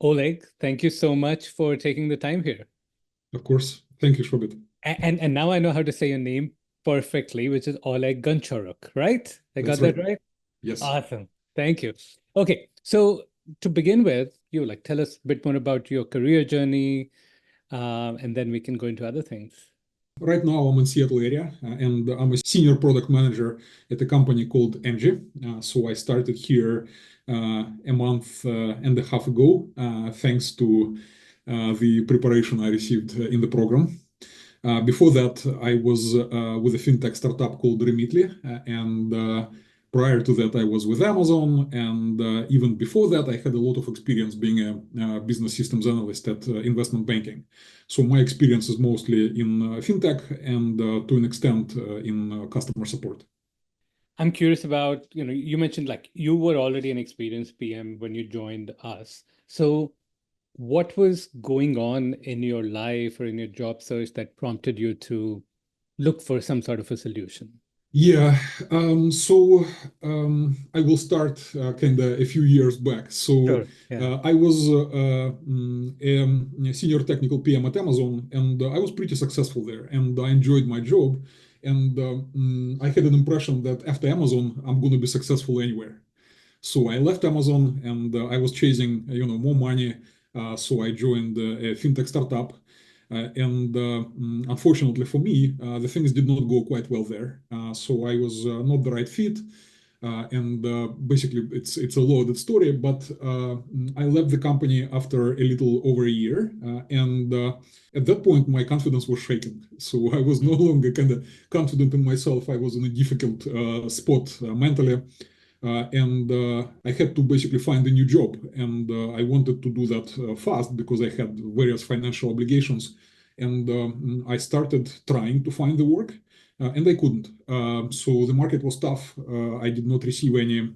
Oleg, thank you so much for taking the time here. Of course. Thank you, Shobhit. And now I know how to say your name perfectly, which is Oleg Gončaruk, right? I got That's that right. right? Yes. Awesome. Thank you. Okay, so to begin with, tell us a bit more about your career journey, and then we can go into other things. Right now, I'm in Seattle area, and I'm a senior product manager at a company called 𝐦𝐤𝐤. So I started here a month and a half ago, thanks to the preparation I received in the program. Before that, I was with a fintech startup called Remitly, and prior to that, I was with Amazon, and even before that, I had a lot of experience being a business systems analyst at investment banking. So my experience is mostly in fintech and to an extent in customer support. I'm curious about, you mentioned like you were already an experienced PM when you joined us. So what was going on in your life or in your job search that prompted you to look for some sort of a solution? Yeah, I will start kind of a few years back. So Sure. Yeah. I was a senior technical PM at Amazon, and I was pretty successful there, and I enjoyed my job. And I had an impression that after Amazon, I'm going to be successful anywhere. So I left Amazon, and I was chasing, more money. So I joined a fintech startup. Unfortunately for me, the things did not go quite well there. So I was not the right fit. Basically, it's a loaded story, but I left the company after a little over a year. At that point, my confidence was shaken. So I was no longer kind of confident in myself. I was in a difficult spot mentally. I had to basically find a new job. And I wanted to do that fast because I had various financial obligations. I started trying to find the work, and I couldn't. So the market was tough. I did not receive any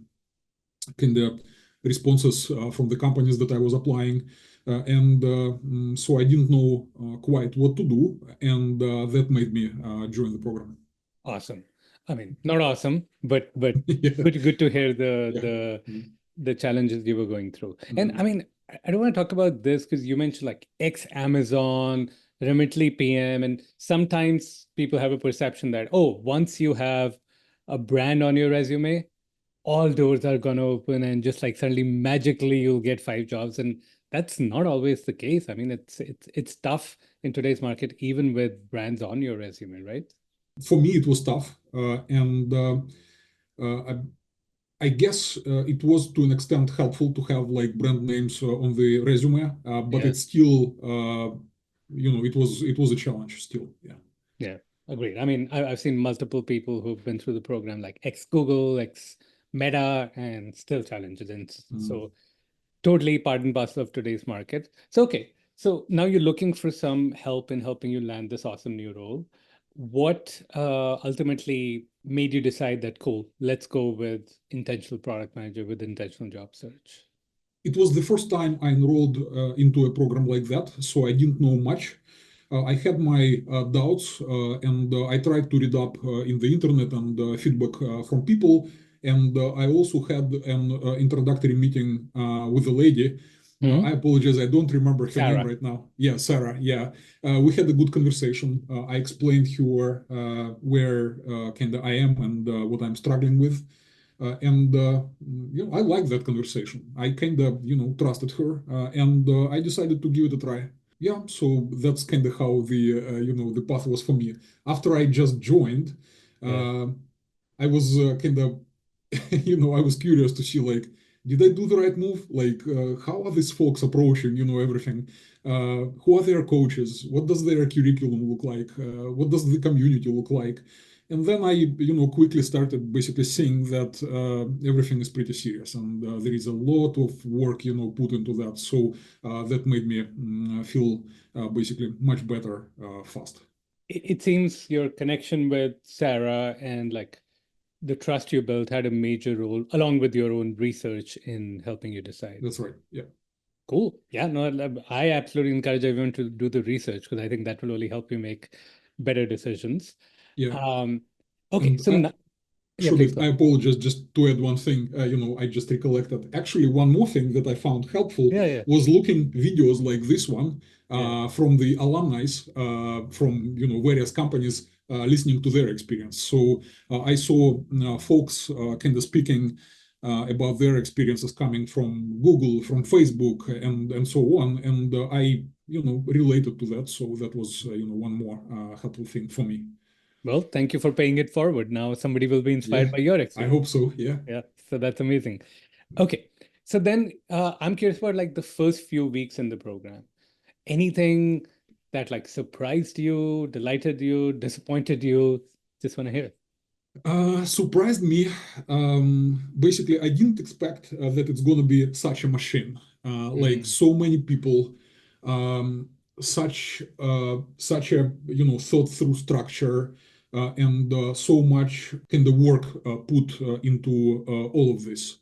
kind of responses from the companies that I was applying. So I didn't know quite what to do. And that made me join the program. Awesome. I mean, not awesome, but Yeah. good to hear the Yeah. the Mm. the challenges you were going through. And I Mhm. mean, I don't want to talk about this because you mentioned like ex-Amazon, Remitly PM, and sometimes people have a perception that, oh, once you have a brand on your resume, all doors are gonna open and just like suddenly magically you'll get five jobs. And that's not always the case. I mean, it's tough in today's market, even with brands on your resume, right? For me, it was tough. I, I guess it was to an extent helpful to have like brand names on the resume, but Yeah. it's still, it was a challenge still. Yeah. Yeah, agreed. I mean, I've seen multiple people who've been through the program, like ex Google, ex Meta, and still challenges. And Mm. so, totally part and parcel of today's market. So, okay. So now you're looking for some help in helping you land this awesome new role. What ultimately made you decide that, cool, let's go with intentional product manager with intentional job search? It was the first time I enrolled into a program like that, so I didn't know much. I had my doubts, and I tried to read up in the internet and feedback from people. And I also had an introductory meeting with a lady. I Hmm. apologize, I don't remember her name Sarah. right now. Yeah, Sarah. Yeah, we had a good conversation. I explained to her where kind of I am and what I'm struggling with. I like that conversation. I kind of, trusted her, and I decided to give it a try. Yeah, so that's kind of how the path was for me. After I just joined, Yeah. uh, I was kind of, I was curious to see like, did I do the right move? Like, how are these folks approaching, everything? Who are their coaches? What does their curriculum look like? What does the community look like? And then I, quickly started basically seeing that everything is pretty serious, and there is a lot of work, put into that. So that made me feel basically much better fast. It seems your connection with Sarah and like the trust you built had a major role, along with your own research in helping you decide. That's right. Yeah. Cool. Yeah, no, I absolutely encourage everyone to do the research because I think that will only help you make better decisions. Yeah. Um, okay, And so now, Yeah, please Shobhit, go I on. apologize, just to add one thing. I just recollected. Actually, one more thing that I found helpful Yeah, yeah, was looking videos like this one yeah. from the alumni from various companies listening to their experience. So I saw folks kind of speaking about their experiences coming from Google, from Facebook, and so on, and I related to that. So that was one more helpful thing for me. Well, thank you for paying it forward. Now somebody will be inspired Yeah, by your I experience. hope so. Yeah. Yeah, so that's amazing. Okay, so then I'm curious about like the first few weeks in the program. Anything that like surprised you, delighted you, disappointed you? Just want to hear. Surprised me. Basically, I didn't expect that it's going to be such a machine. Like Mm, so many people, um, such a thought through structure, and so much kind of work put into all of this.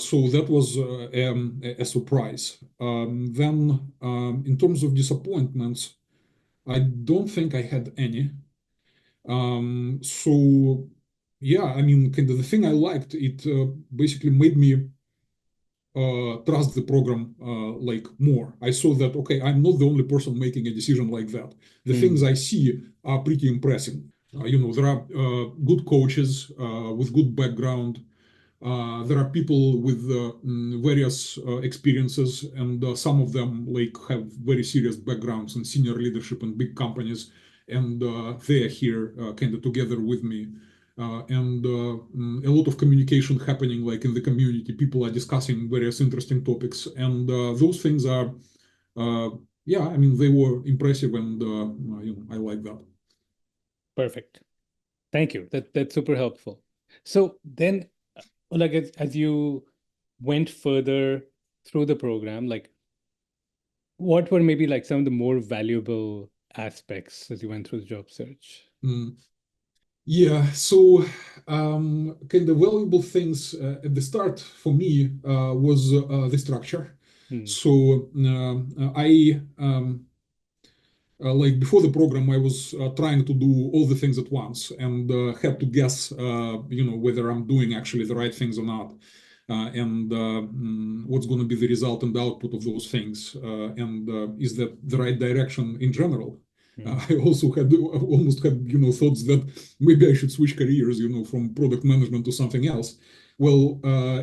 So that was a surprise. Then, in terms of disappointments, I don't think I had any. So yeah, I mean, kind of the thing I liked, it basically made me trust the program like more. I saw that, okay, I'm not the only person making a decision like that. The things mm, I see are pretty impressive. There are good coaches with good background. There are people with various experiences, and some of them like have very serious backgrounds in senior leadership in big companies, and they are here kind of together with me. A lot of communication happening like in the community. People are discussing various interesting topics, and those things are, uh, yeah, I mean, they were impressive, and I like that. perfect. Thank you. That's super helpful. So then, like as you went further through the program, like what were maybe like some of the more valuable aspects as you went through the job search? Mm. Yeah, so kind of valuable things at the start for me was the structure. Mm, So I like before the program, I was trying to do all the things at once and had to guess, whether I'm doing actually the right things or not, and what's going to be the result and the output of those things, and is that the right direction in general. mm, I also had almost had thoughts that maybe I should switch careers, from product management to something else. Well,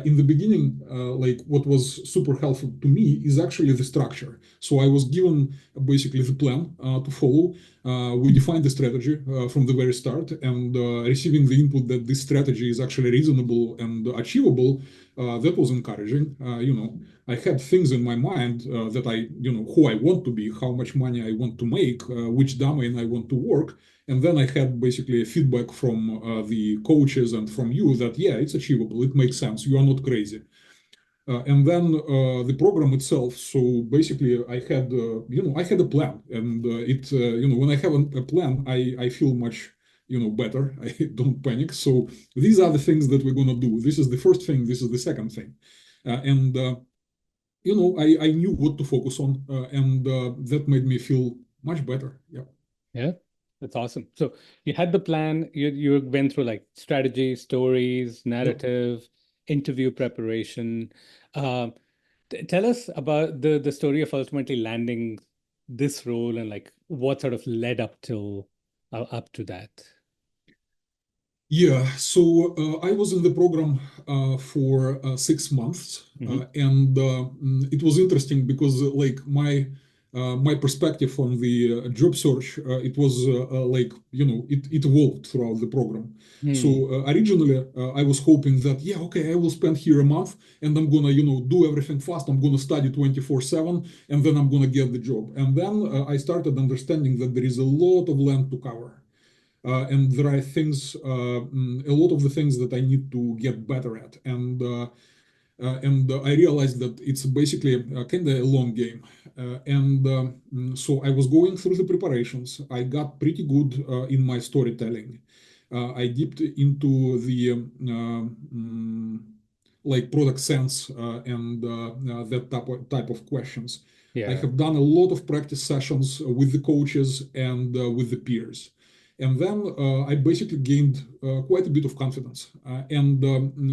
in the beginning, like what was super helpful to me is actually the structure. So I was given basically the plan to follow. We defined the strategy from the very start, and receiving the input that this strategy is actually reasonable and achievable, that was encouraging. I had things in my mind that who I want to be, how much money I want to make, which domain I want to work. And then I had basically a feedback from the coaches and from you that, yeah, it's achievable. It makes sense. You are not crazy. And then the program itself. So basically, I had a plan, and when I have a plan, I feel much, better. I don't panic. So these are the things that we're gonna do. This is the first thing. This is the second thing, and I knew what to focus on, and that made me feel much better. Yeah. yeah, that's awesome. So you had the plan, you went through like strategy, stories, Yeah. narrative, interview preparation. Um, Tell us about the story of ultimately landing this role and like what sort of led up to that. Yeah, so I was in the program for 6 months, Hmm. and it was interesting because like my perspective on the job search, it was like it evolved throughout the program. So Hmm. originally I was hoping that, yeah, okay, I will spend here a month and I'm gonna do everything fast. I'm gonna study 24/7 and then I'm gonna get the job. And then I started understanding that there is a lot of land to cover, and there are things, a lot of the things that I need to get better at, and I realized that it's basically kind of a long game. So I was going through the preparations. I got pretty good in my storytelling. I dipped into the like product sense and that type of questions. I Yeah. have done a lot of practice sessions with the coaches and with the peers. And then I basically gained quite a bit of confidence.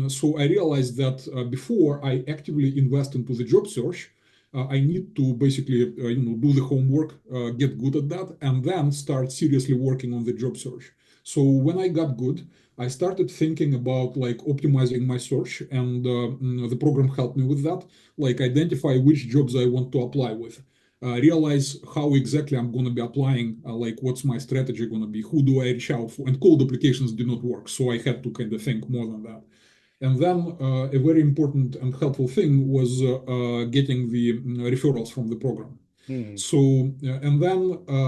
So I realized that before I actively invest into the job search, I need to basically do the homework, get good at that, and then start seriously working on the job search. So when I got good, I started thinking about like optimizing my search, and the program helped me with that, like identify which jobs I want to apply with. Realize how exactly I'm going to be applying, like what's my strategy going to be, who do I reach out for, and cold applications do not work. So I had to kind of think more than that. And then a very important and helpful thing was getting the referrals from the program. So, and then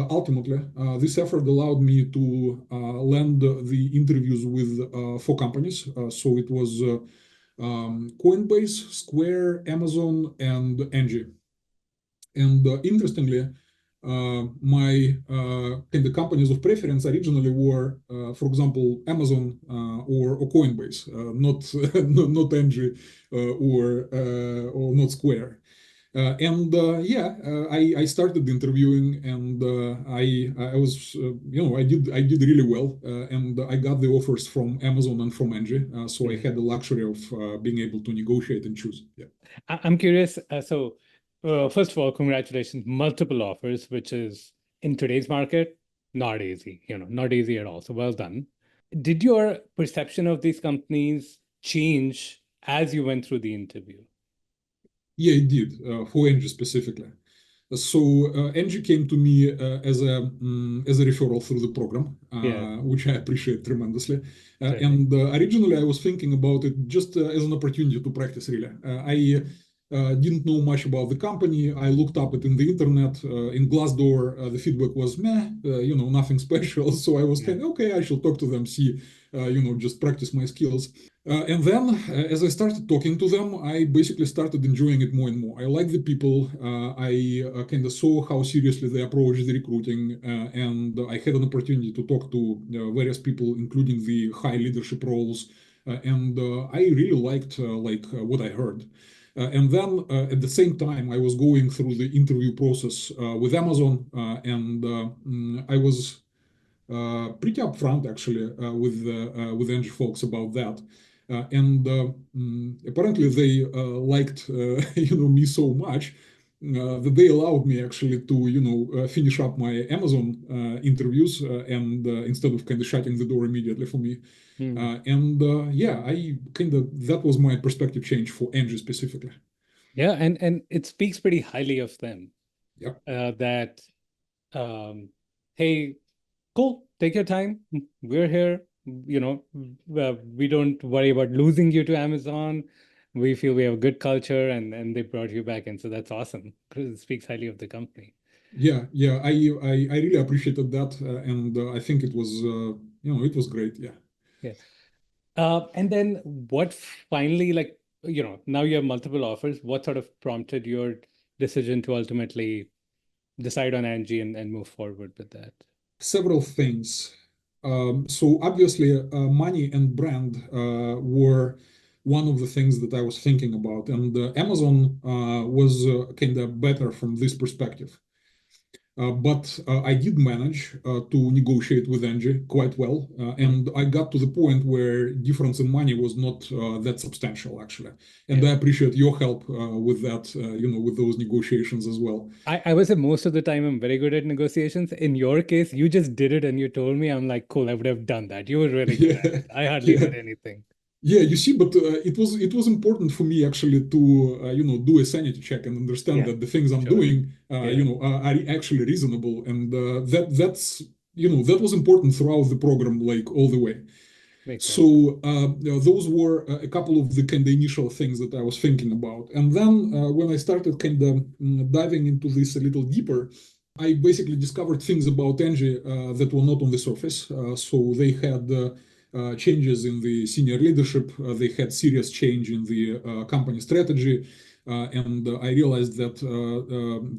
ultimately, this effort allowed me to land the interviews with 4 companies. So it was Coinbase, Square, Amazon, and 𝐤𝐤𝐤. And interestingly, my kind of companies of preference originally were, for example, Amazon or Coinbase, not not 𝐤𝐤𝐤 or not Square. I started interviewing, and I was I did really well, and I got the offers from Amazon and from 𝐤𝐤𝐤, so I had the luxury of being able to negotiate and choose. Yeah. I'm curious. First of all, congratulations, multiple offers, which is in today's market, not easy, not easy at all. So well done. Did your perception of these companies change as you went through the interview? Yeah, it did, for 𝐤𝐤𝐤 specifically. So 𝐤𝐤𝐤 came to me as a referral through the program, which I appreciate tremendously. And originally, I was thinking about it just as an opportunity to practice, really. I didn't know much about the company. I looked up it in the internet. In Glassdoor, the feedback was meh, nothing special. So I was thinking, okay, I shall talk to them, see, just practice my skills. And then, as I started talking to them, I basically started enjoying it more and more. I like the people. I kind of saw how seriously they approach the recruiting, and I had an opportunity to talk to various people, including the high leadership roles, and I really liked what I heard. And then, at the same time, I was going through the interview process with Amazon, and I was pretty upfront actually with 𝐤𝐤𝐤 folks about that. And apparently they liked me so much that they allowed me actually to finish up my Amazon interviews and instead of kind of shutting the door immediately for me. I kind of that was my perspective change for 𝐤𝐤𝐤 specifically. Yeah, and it speaks pretty highly of them. Yeah. That hey, cool, take your time. We're here. We don't worry about losing you to Amazon. We feel we have a good culture, and they brought you back in. So that's awesome. It speaks highly of the company. Yeah, I really appreciated that, and I think it was it was great. Yeah. Yeah. And then what finally, now you have multiple offers. What sort of prompted your decision to ultimately decide on 𝐤𝐤𝐤 and move forward with that? Several things. So obviously, money and brand were one of the things that I was thinking about, and Amazon was kind of better from this perspective. But I did manage to negotiate with 𝐤𝐤𝐤 quite well, and I got to the point where difference in money was not that substantial, actually. And I appreciate your help with that, with those negotiations as well. I would say most of the time I'm very good at negotiations. In your case, you just did it and you told me. I'm like, cool, I would have done that. You were really good at it. I hardly did anything. Yeah, you see, but it was important for me actually to do a sanity check and understand that the things I'm doing are actually reasonable, and that was important throughout the program, like all the way. So those were a couple of the kind of initial things that I was thinking about, and then when I started kind of diving into this a little deeper, I basically discovered things about 𝐤𝐤𝐤 that were not on the surface. So they had changes in the senior leadership. They had serious change in the company strategy. And I realized that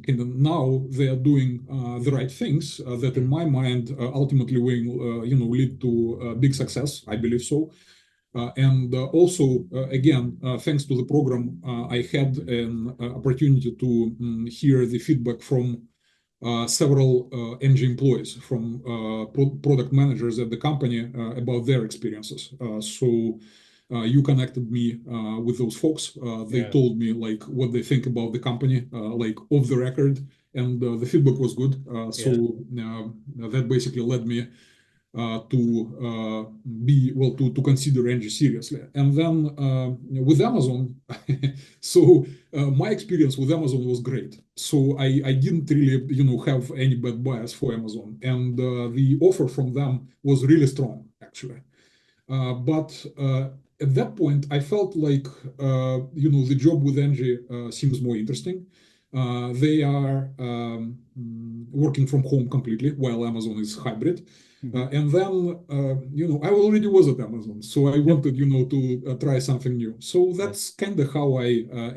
kind of now they are doing the right things that, in my mind, ultimately will lead to big success. I believe so. And also, again, thanks to the program, I had an opportunity to hear the feedback from several 𝐸 employees from product managers at the company about their experiences. So you connected me with those folks. They told me like what they think about the company, like off the record, and the feedback was good. So that basically led me to consider 𝐸 seriously. And then with Amazon, so my experience with Amazon was great. So I didn't really have any bad bias for Amazon, and the offer from them was really strong actually. But at that point, I felt like the job with 𝐸 seems more interesting. They are working from home completely, while Amazon is hybrid. And then, I already was at Amazon, so I wanted, to try something new. So that's kind of how I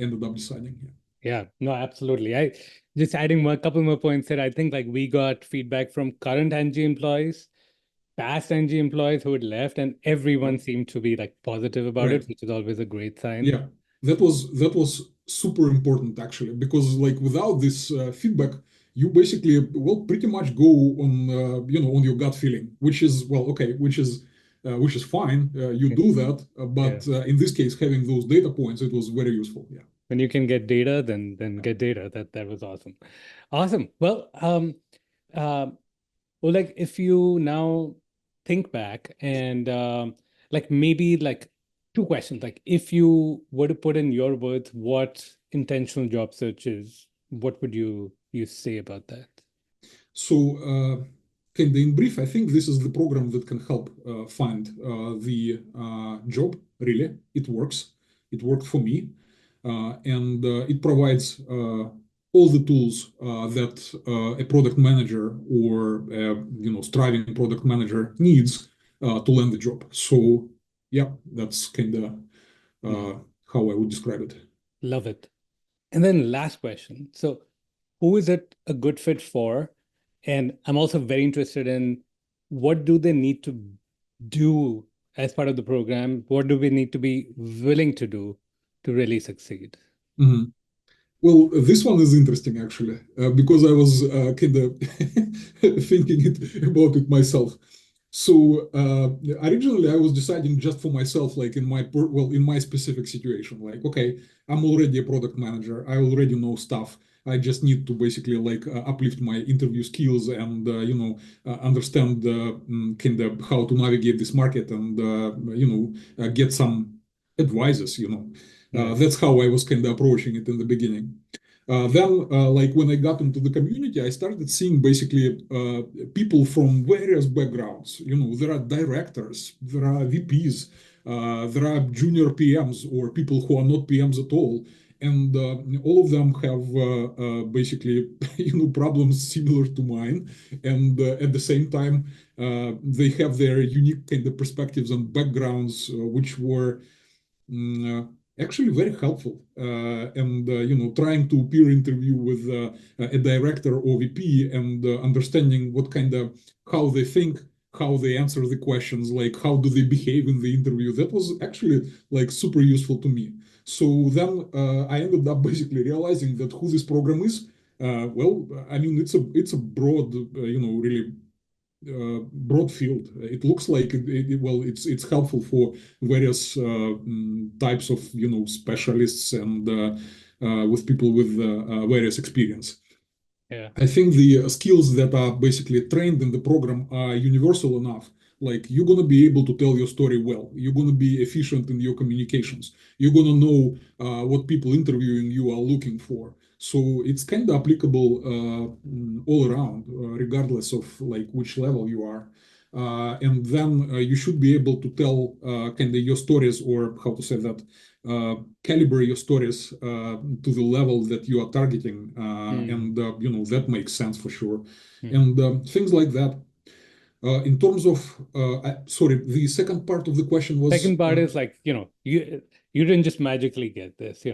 ended up deciding here. Yeah, no, absolutely. I just adding a couple more points there. I think like we got feedback from current 𝐸 employees, past 𝐸 employees who had left, and everyone seemed to be like positive about Right. it, which is always a great sign. Yeah, that was super important actually, because like without this feedback, you basically pretty much go on on your gut feeling, which is okay, which is fine. You do that, Yeah. but in this case, having those data points, it was very useful. Yeah. When you can get data, then get data. That was awesome. Awesome. Well, Oleg, if you now think back and like maybe like two questions, like if you were to put in your words what intentional job search is, what would you say about that? So, kind of in brief, I think this is the program that can help find the job. Really, it works. It worked for me, and it provides all the tools that a product manager or striving product manager needs to land the job. So, yeah, that's kind of how I would describe it. Love it. And then last question. So who is it a good fit for? And I'm also very interested in what do they need to do as part of the program? What do we need to be willing to do to really succeed? Mhm. Well, this one is interesting actually, because I was kind of thinking about it myself. So originally, I was deciding just for myself, like in my specific situation, like okay, I'm already a product manager. I already know stuff. I just need to basically like uplift my interview skills and understand kind of how to navigate this market and get some advices. That's how I was kind of approaching it in the beginning. Then, like when I got into the community, I started seeing basically people from various backgrounds. There are directors, there are VPs, there are junior PMs or people who are not PMs at all, and all of them have basically problems similar to mine, and at the same time, they have their unique kind of perspectives and backgrounds, which were actually very helpful. And trying to peer interview with a director or VP and understanding what kind of how they think, how they answer the questions, like how do they behave in the interview. That was actually like super useful to me. So then I ended up basically realizing that who this program is. Well, I mean, it's a broad, really broad field. It looks like it's helpful for various types of specialists and with people with various experience. Yeah. I think the skills that are basically trained in the program are universal enough. Like you're going to be able to tell your story well. You're going to be efficient in your communications. You're going to know what people interviewing you are looking for. So it's kind of applicable all around, regardless of like which level you are. And then you should be able to tell kind of your stories, or how to say that, calibrate your stories to the level that you are targeting, and that makes sense for sure, and things like that. In terms of, sorry, the second part of the question was. Second part is like, you didn't just magically get this,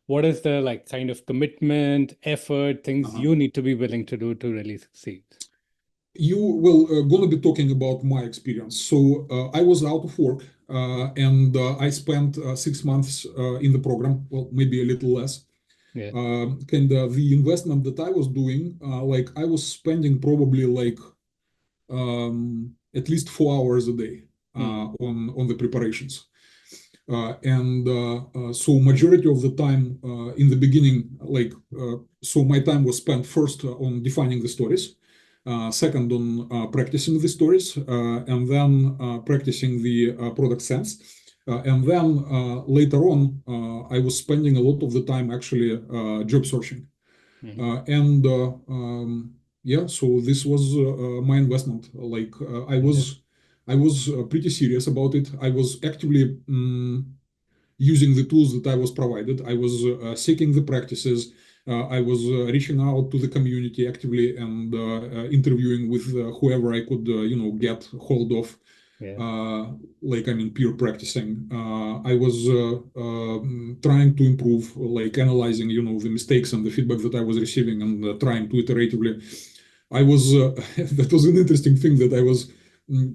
what is the like kind of commitment, effort, things Uh-huh. you need to be willing to do to really succeed? You will gonna be talking about my experience. So I was out of work, and I spent 6 months in the program, well, maybe a little less. Yeah. Kind of the investment that I was doing, like I was spending probably like at least 4 hours a day on the preparations. So majority of the time in the beginning, like, so my time was spent first on defining the stories, second on practicing the stories, and then practicing the product sense. And then later on, I was spending a lot of the time actually job searching. Yeah, so this was my investment. Like I was pretty serious about it. I was actively using the tools that I was provided. I was seeking the practices. I was reaching out to the community actively and interviewing with whoever I could, get hold of. Like, I mean, peer practicing. I was trying to improve, like analyzing, the mistakes and the feedback that I was receiving and trying to iteratively. I was, that was an interesting thing that I was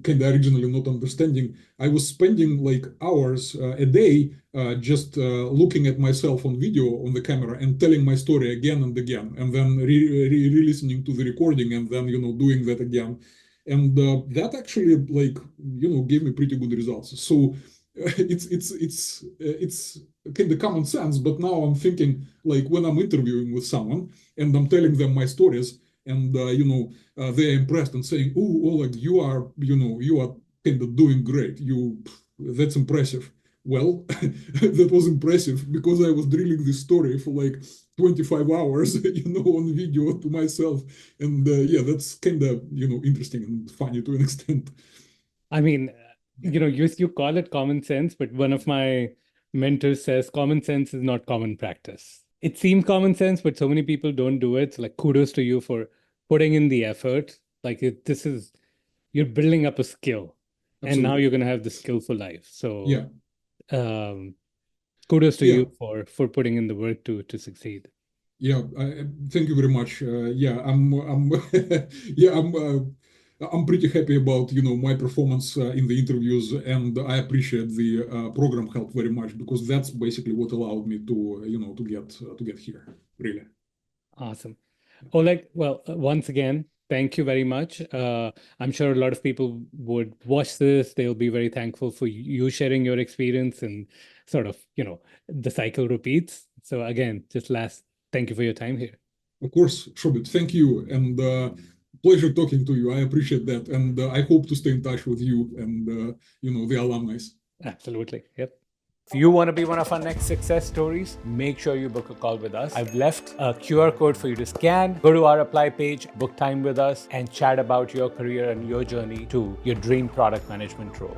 kind of originally not understanding. I was spending like hours a day just looking at myself on video on the camera and telling my story again and again, and then re-listening to the recording and then, doing that again. And that actually, like, gave me pretty good results. So it's kind of common sense, but now I'm thinking, like, when I'm interviewing with someone and I'm telling them my stories, and they're impressed and saying, "Oh, Oleg, you are kind of doing great. That's impressive." Well, that was impressive because I was drilling this story for like 25 hours, on video to myself, and yeah, that's kind of interesting and funny to an extent. I mean, you call it common sense, but one of my mentors says common sense is not common practice. It seems common sense, but so many people don't do it. So, like, kudos to you for putting in the effort. Like, you're building up a skill, and now Absolutely. you're going to have the skill for life. So, Yeah. um, kudos to Yeah. you for putting in the work to succeed. Yeah, thank you very much. Yeah, yeah, I'm pretty happy about my performance in the interviews, and I appreciate the program help very much because that's basically what allowed me to to get here. Really. Awesome. Oleg, well, once again, thank you very much. I'm sure a lot of people would watch this. They'll be very thankful for you sharing your experience and sort of, the cycle repeats. So again, thank you for your time here. Of course, Shobhit, thank you, and pleasure talking to you. I appreciate that, and I hope to stay in touch with you and the alumni. Absolutely. Yep. If you want to be one of our next success stories, make sure you book a call with us. I've left a QR code for you to scan. Go to our apply page, book time with us, and chat about your career and your journey to your dream product management role.